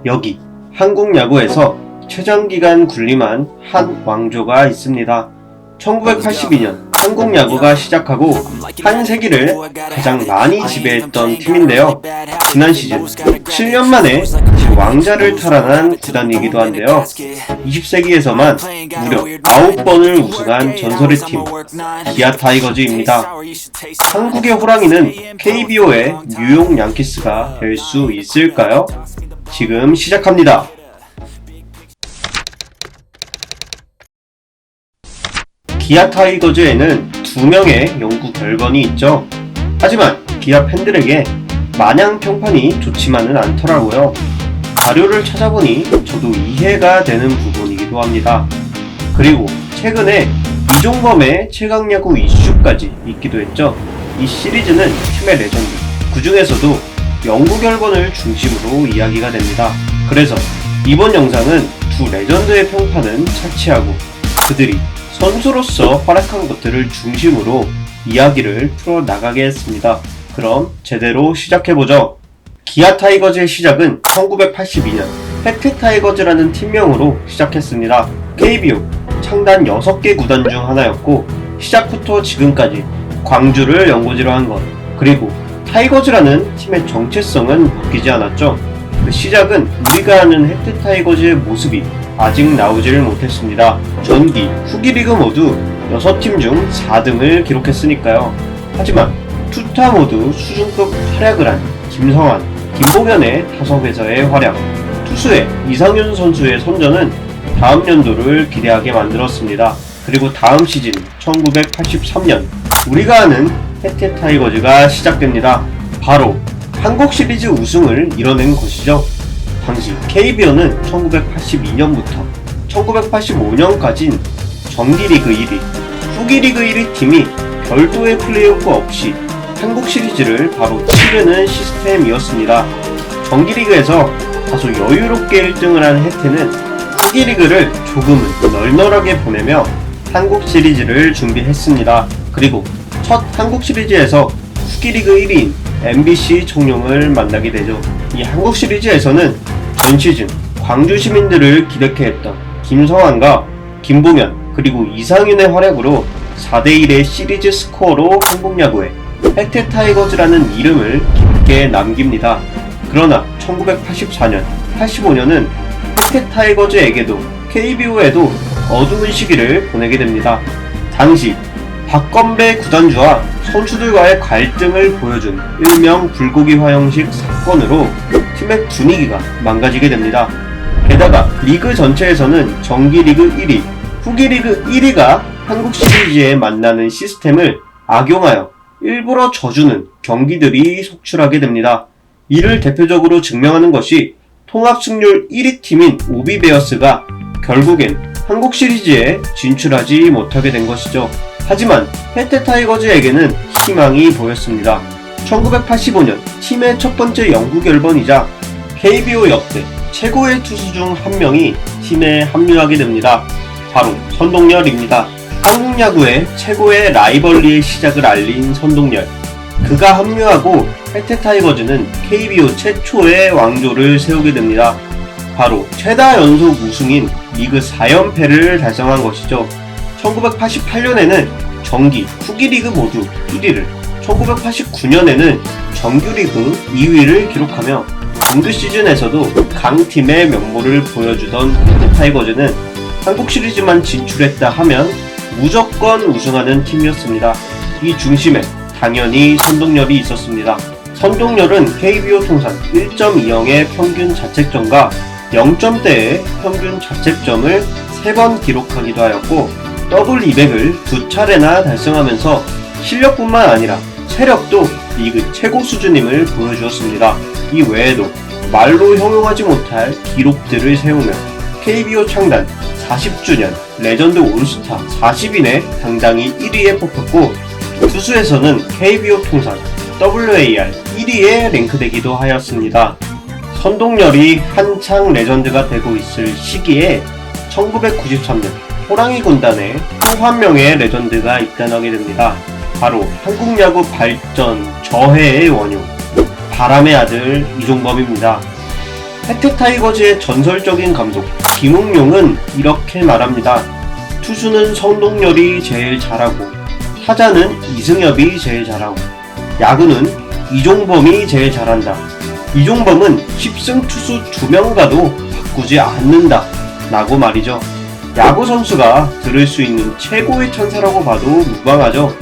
여기 한국 야구에서 최장기간 군림한 한 왕조가 있습니다. 1982년 한국 야구가 시작하고 한 세기를 가장 많이 지배했던 팀인데요. 지난 시즌 7년 만에 왕자를 탈환한 구단이기도 한데요. 20세기에서만 무려 9번을 우승한 전설의 팀 기아 타이거즈입니다. 한국의 호랑이는 KBO의 뉴욕 양키스가 될 수 있을까요? 지금 시작합니다. 기아 타이거즈에는 2명의 연구 결번이 있죠. 하지만 기아 팬들에게 마냥 평판이 좋지만은 않더라고요. 자료를 찾아보니 저도 이해가 되는 부분이기도 합니다. 그리고 최근에 이종범의 최강야구 이슈까지 있기도 했죠. 이 시리즈는 팀의 레전드, 그 중에서도 연구 결번을 중심으로 이야기가 됩니다. 그래서 이번 영상은 두 레전드의 평판은 차치하고 그들이 선수로서 활약한 것들을 중심으로 이야기를 풀어나가게 했습니다. 그럼 제대로 시작해보죠. 기아 타이거즈의 시작은 1982년 팩트 타이거즈라는 팀명으로 시작했습니다. KBO 창단 6개 구단 중 하나였고 시작부터 지금까지 광주를 연고지로 한 것, 그리고 타이거즈라는 팀의 정체성은 바뀌지 않았죠. 그 시작은 우리가 아는 팩트 타이거즈의 모습이 아직 나오질 못했습니다. 전기, 후기 리그 모두 6팀 중 4등을 기록했으니까요. 하지만 투타 모두 수준급 활약을 한 김성환, 김봉현의 타석에서의 활약, 투수의 이상윤 선수의 선전은 다음 연도를 기대하게 만들었습니다. 그리고 다음 시즌 1983년 우리가 아는 팩트 타이거즈가 시작됩니다. 바로 한국 시리즈 우승을 이뤄낸 것이죠. 당시 KBO는 1982년부터 1985년까지는 정기리그 1위, 후기리그 1위 팀이 별도의 플레이오프 없이 한국 시리즈를 바로 치르는 시스템이었습니다. 정기리그에서 다소 여유롭게 1등을 한 해태는 후기리그를 조금은 널널하게 보내며 한국 시리즈를 준비했습니다. 그리고 첫 한국 시리즈에서 후기리그 1위인 MBC 청룡을 만나게 되죠. 이 한국 시리즈에서는 전 시즌 광주 시민들을 기대케 했던 김성환과 김봉현 그리고 이상윤의 활약으로 4대1의 시리즈 스코어로 한국 야구에 팩트 타이거즈라는 이름을 깊게 남깁니다. 그러나 1984년, 85년은 팩트 타이거즈에게도 KBO에도 어두운 시기를 보내게 됩니다. 당시 박건배 구단주와 선수들과의 갈등을 보여준 일명 불고기 화형식 사건으로 팀의 분위기가 망가지게 됩니다. 게다가 리그 전체에서는 정기리그 1위, 후기리그 1위가 한국 시리즈에 만나는 시스템을 악용하여 일부러 져주는 경기들이 속출하게 됩니다. 이를 대표적으로 증명하는 것이 통합승률 1위 팀인 오비베어스가 결국엔 한국 시리즈에 진출하지 못하게 된 것이죠. 하지만 팩트 타이거즈에게는 희망이 보였습니다. 1985년 팀의 첫 번째 연구 결번이자 KBO 역대 최고의 투수 중 한 명이 팀에 합류하게 됩니다. 바로 선동열입니다. 한국 야구의 최고의 라이벌리의 시작을 알린 선동열. 그가 합류하고 팩트 타이거즈는 KBO 최초의 왕조를 세우게 됩니다. 바로 최다 연속 우승인 리그 4연패를 달성한 것이죠. 1988년에는 정기, 후기 리그 모두 1위를, 1989년에는 정규리그 2위를 기록하며 정규 시즌에서도 강팀의 면모를 보여주던 팩트 타이거즈는 한국 시리즈만 진출했다 하면 무조건 우승하는 팀이었습니다. 이 중심에 당연히 선동열이 있었습니다. 선동열은 KBO 통산 1.20의 평균 자책점과 0점대의 평균 자책점을 3번 기록하기도 하였고 더블 200을 2차례나 달성하면서 실력뿐만 아니라 체력도 리그 최고 수준임을 보여주었습니다. 이 외에도 말로 형용하지 못할 기록들을 세우며 KBO 창단 40주년 레전드 올스타 40인에 당당히 1위에 뽑혔고 투수에서는 KBO 통산 WAR 1위에 랭크되기도 하였습니다. 선동열이 한창 레전드가 되고 있을 시기에 1993년 호랑이 군단에 또 한 명의 레전드가 입단하게 됩니다. 바로 한국 야구 발전 저해의 원흉 바람의 아들 이종범입니다. 혜택 타이거즈의 전설적인 감독 김웅용은 이렇게 말합니다. 투수는 성동열이 제일 잘하고, 타자는 이승엽이 제일 잘하고, 야구는 이종범이 제일 잘한다. 이종범은 10승 투수 2명과도 바꾸지 않는다 라고 말이죠. 야구 선수가 들을 수 있는 최고의 천사라고 봐도 무방하죠.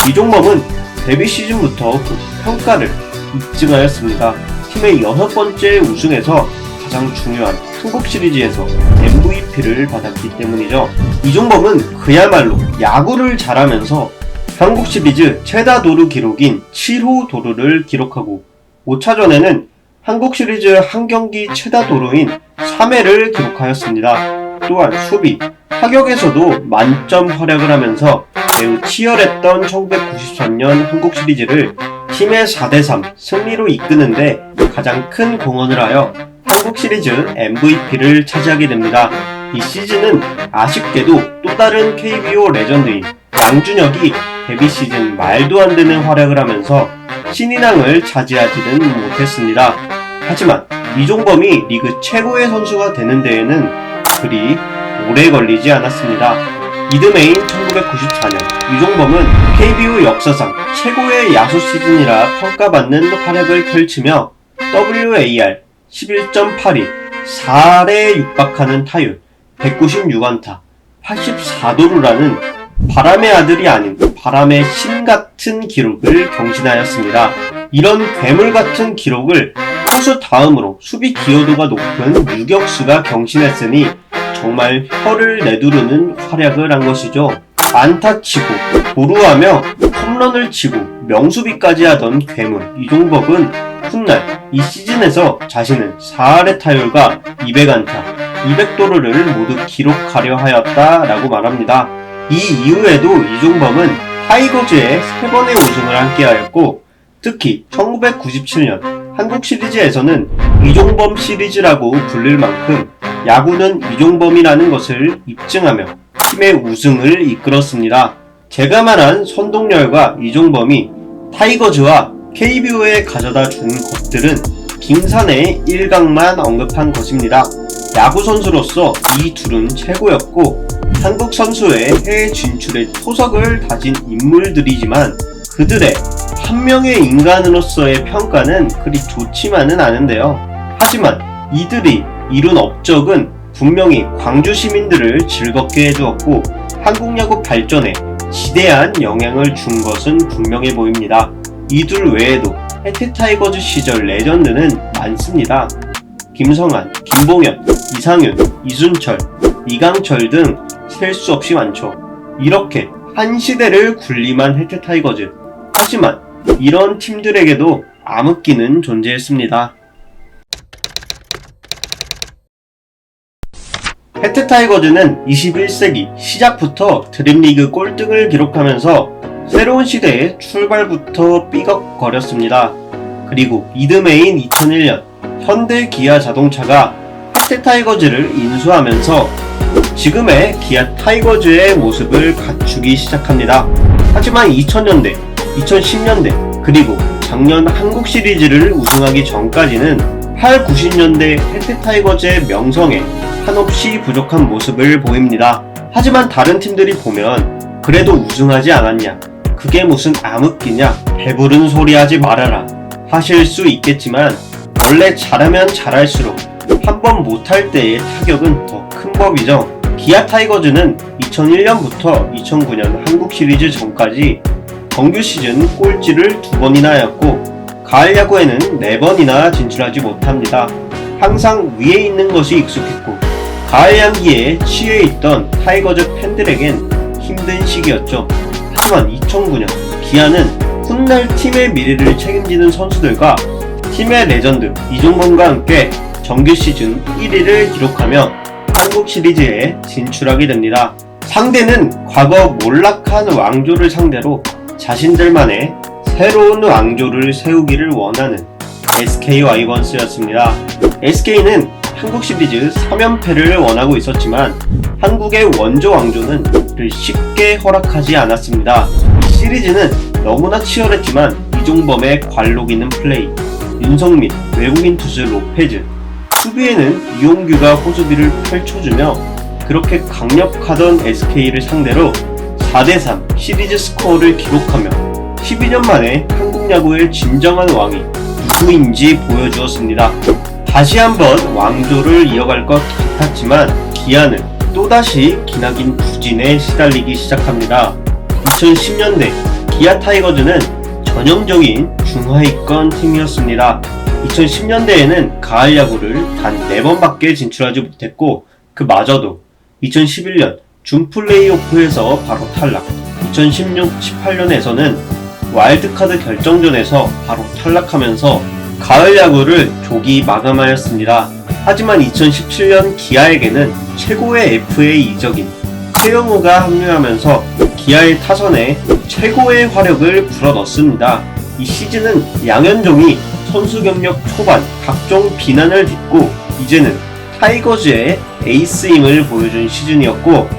이종범은 데뷔 시즌부터 그 평가를 입증하였습니다. 팀의 6번째 우승에서 가장 중요한 한국 시리즈에서 MVP를 받았기 때문이죠. 이종범은 그야말로 야구를 잘하면서 한국 시리즈 최다 도루 기록인 7호 도루를 기록하고 5차전에는 한국 시리즈 한 경기 최다 도루인 3회를 기록하였습니다. 또한 수비, 타격에서도 만점 활약을 하면서 매우 치열했던 1993년 한국 시리즈를 팀의 4대3 승리로 이끄는데 가장 큰 공헌을 하여 한국 시리즈 MVP를 차지하게 됩니다. 이 시즌은 아쉽게도 또 다른 KBO 레전드인 양준혁이 데뷔 시즌 말도 안 되는 활약을 하면서 신인왕을 차지하지는 못했습니다. 하지만 이종범이 리그 최고의 선수가 되는 데에는 그리 오래 걸리지 않았습니다. 이듬해인 1994년 이종범은 KBO 역사상 최고의 야수 시즌이라 평가받는 활약을 펼치며 WAR 11.82, 4에 육박하는 타율, 196안타, 84도루라는 바람의 아들이 아닌 바람의 신 같은 기록을 경신하였습니다. 이런 괴물 같은 기록을 투수 다음으로 수비 기여도가 높은 유격수가 경신했으니 정말 혀를 내두르는 활약을 한 것이죠. 안타치고 도루하며 홈런을 치고 명수비까지 하던 괴물 이종범은 훗날 이 시즌에서 자신은 4할의 타율과 200안타, 200도루를 모두 기록하려 하였다라고 말합니다. 이 이후에도 이종범은 타이거즈의 3번의 우승을 함께하였고 특히 1997년 한국 시리즈에서는 이종범 시리즈라고 불릴 만큼 야구는 이종범이라는 것을 입증하며 팀의 우승을 이끌었습니다. 제가 말한 선동열과 이종범이 타이거즈와 KBO에 가져다 준 것들은 김산의 일각만 언급한 것입니다. 야구 선수로서 이 둘은 최고였고 한국 선수의 해외 진출의 토석을 다진 인물들이지만 그들의 한 명의 인간으로서의 평가는 그리 좋지만은 않은데요. 하지만 이들이 이룬 업적은 분명히 광주 시민들을 즐겁게 해주었고 한국 야구 발전에 지대한 영향을 준 것은 분명해 보입니다. 이둘 외에도 혜택 타이거즈 시절 레전드는 많습니다. 김성한, 김봉현, 이상윤, 이순철, 이강철 등 셀 수 없이 많죠. 이렇게 한 시대를 군림한 혜택 타이거즈. 하지만 이런 팀들에게도 암흑기는 존재했습니다. 혜택 타이거즈는 21세기 시작부터 드림리그 꼴등을 기록하면서 새로운 시대의 출발부터 삐걱거렸습니다. 그리고 이듬해인 2001년 현대 기아 자동차가 혜택 타이거즈를 인수하면서 지금의 기아 타이거즈의 모습을 갖추기 시작합니다. 하지만 2000년대, 2010년대, 그리고 작년 한국 시리즈를 우승하기 전까지는 8, 90년대 혜택 타이거즈의 명성에 한없이 부족한 모습을 보입니다. 하지만 다른 팀들이 보면 그래도 우승하지 않았냐? 그게 무슨 암흑기냐? 배부른 소리 하지 말아라. 하실 수 있겠지만 원래 잘하면 잘할수록 한 번 못할 때의 타격은 더 큰 법이죠. 기아 타이거즈는 2001년부터 2009년 한국 시리즈 전까지 정규 시즌 꼴찌를 2번이나 하였고 가을 야구에는 4번이나 진출하지 못합니다. 항상 위에 있는 것이 익숙했고 가을 향기에 취해 있던 타이거즈 팬들에겐 힘든 시기였죠. 하지만 2009년 기아는 훗날 팀의 미래를 책임지는 선수들과 팀의 레전드 이종범과 함께 정규 시즌 1위를 기록하며 한국 시리즈에 진출하게 됩니다. 상대는 과거 몰락한 왕조를 상대로 자신들만의 새로운 왕조를 세우기를 원하는 SK 와이번스였습니다. SK는 한국 시리즈 3연패를 원하고 있었지만 한국의 원조 왕조는 그를 쉽게 허락하지 않았습니다. 이 시리즈는 너무나 치열했지만 이종범의 관록 있는 플레이, 윤성민, 외국인 투수 로페즈, 수비에는 이용규가 호수비를 펼쳐주며 그렇게 강력하던 SK를 상대로 4대3 시리즈 스코어를 기록하며 12년 만에 한국 야구의 진정한 왕이 누구인지 보여주었습니다. 다시 한번 왕조를 이어갈 것 같았지만 기아는 또다시 기나긴 부진에 시달리기 시작합니다. 2010년대 기아 타이거즈는 전형적인 중하위권 팀이었습니다. 2010년대에는 가을 야구를 단 4번밖에 진출하지 못했고 그마저도 2011년 준 플레이오프에서 바로 탈락, 2016-18년에서는 와일드카드 결정전에서 바로 탈락하면서 가을 야구를 조기 마감하였습니다. 하지만 2017년 기아에게는 최고의 FA 이적인 최영우가 합류하면서 기아의 타선에 최고의 화력을 불어넣습니다. 이 시즌은 양현종이 선수 경력 초반 각종 비난을 딛고 이제는 타이거즈의 에이스임을 보여준 시즌이었고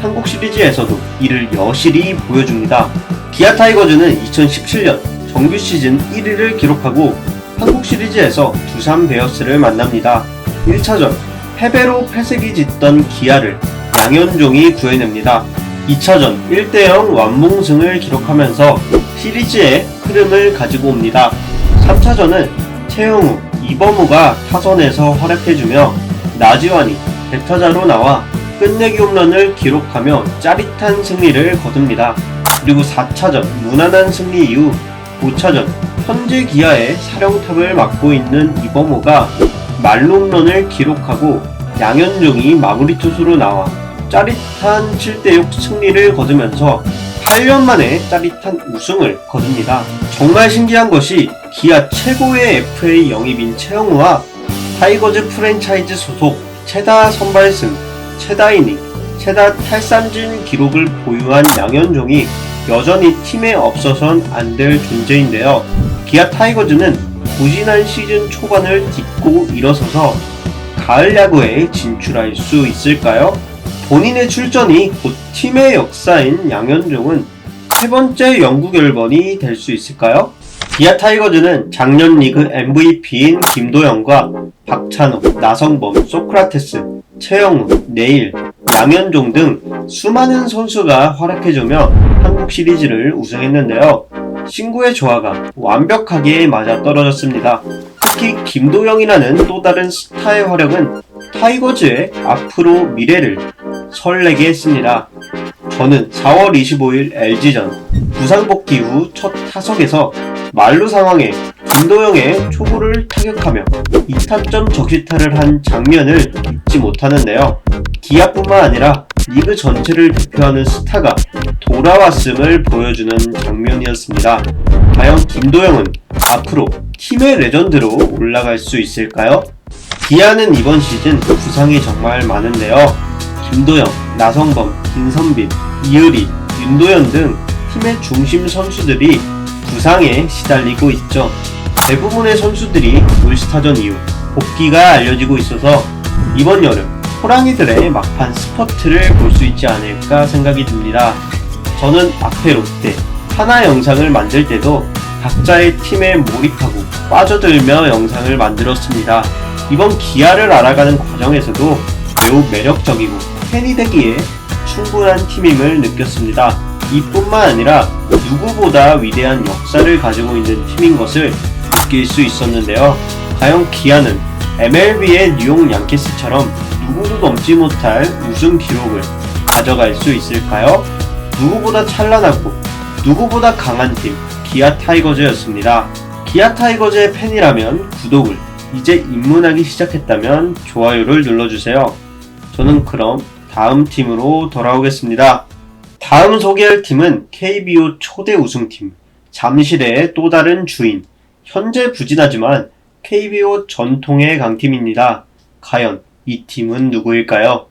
한국 시리즈에서도 이를 여실히 보여줍니다. 기아 타이거즈는 2017년 정규 시즌 1위를 기록하고 한국 시리즈에서 두산 베어스를 만납니다. 1차전 패배로 패색이 짙던 기아를 양현종이 구해냅니다. 2차전 1대0 완봉승을 기록하면서 시리즈의 흐름을 가지고 옵니다. 3차전은 최영우, 이범우가 타선에서 활약해주며 나지완이 대타자로 나와 끝내기 홈런을 기록하며 짜릿한 승리를 거둡니다. 그리고 4차전 무난한 승리 이후 5차전 현재 기아의 사령탑을 맡고 있는 이범우가 말홈런을 기록하고 양현종이 마무리 투수로 나와 짜릿한 7대6 승리를 거두면서 8년 만에 짜릿한 우승을 거둡니다. 정말 신기한 것이 기아 최고의 FA 영입인 최영우와 타이거즈 프랜차이즈 소속 최다 선발승, 최다 이닝, 최다 탈삼진 기록을 보유한 양현종이 여전히 팀에 없어선 안 될 존재인데요. 기아 타이거즈는 부진한 시즌 초반을 딛고 일어서서 가을 야구에 진출할 수 있을까요? 본인의 출전이 곧 팀의 역사인 양현종은 세 번째 영구 결번이 될 수 있을까요? 기아 타이거즈는 작년 리그 MVP인 김도영과 박찬호, 나성범, 소크라테스, 최영우, 네일, 양현종 등 수많은 선수가 활약해주며 한국 시리즈를 우승했는데요. 신구의 조화가 완벽하게 맞아떨어졌습니다. 특히 김도영이라는 또 다른 스타의 활약은 타이거즈의 앞으로 미래를 설레게 했습니다. 저는 4월 25일 LG전 부상 복귀 후 첫 타석에서 말루 상황에 김도영의 초구를 타격하며 2타점 적시타를 한 장면을 잊지 못하는데요. 기아뿐만 아니라 리그 전체를 대표하는 스타가 돌아왔음을 보여주는 장면이었습니다. 과연 김도영은 앞으로 팀의 레전드로 올라갈 수 있을까요? 기아는 이번 시즌 부상이 정말 많은데요. 김도영, 나성범, 김선빈, 이의리, 윤도현 등 팀의 중심 선수들이 부상에 시달리고 있죠. 대부분의 선수들이 올스타전 이후 복귀가 알려지고 있어서 이번 여름 호랑이들의 막판 스퍼트를 볼 수 있지 않을까 생각이 듭니다. 저는 앞에 롯데, 하나 영상을 만들 때도 각자의 팀에 몰입하고 빠져들며 영상을 만들었습니다. 이번 기아를 알아가는 과정에서도 매우 매력적이고 팬이 되기에 충분한 팀임을 느꼈습니다. 이뿐만 아니라 누구보다 위대한 역사를 가지고 있는 팀인 것을 느낄 수 있었는데요. 과연 기아는 MLB의 뉴욕 양키스처럼 누구도 넘지 못할 우승 기록을 가져갈 수 있을까요? 누구보다 찬란하고 누구보다 강한 팀 기아 타이거즈였습니다. 기아 타이거즈의 팬이라면 구독을, 이제 입문하기 시작했다면 좋아요를 눌러주세요. 저는 그럼 다음 팀으로 돌아오겠습니다. 다음 소개할 팀은 KBO 초대 우승팀, 잠실의 또 다른 주인, 현재 부진하지만 KBO 전통의 강팀입니다. 과연 이 팀은 누구일까요?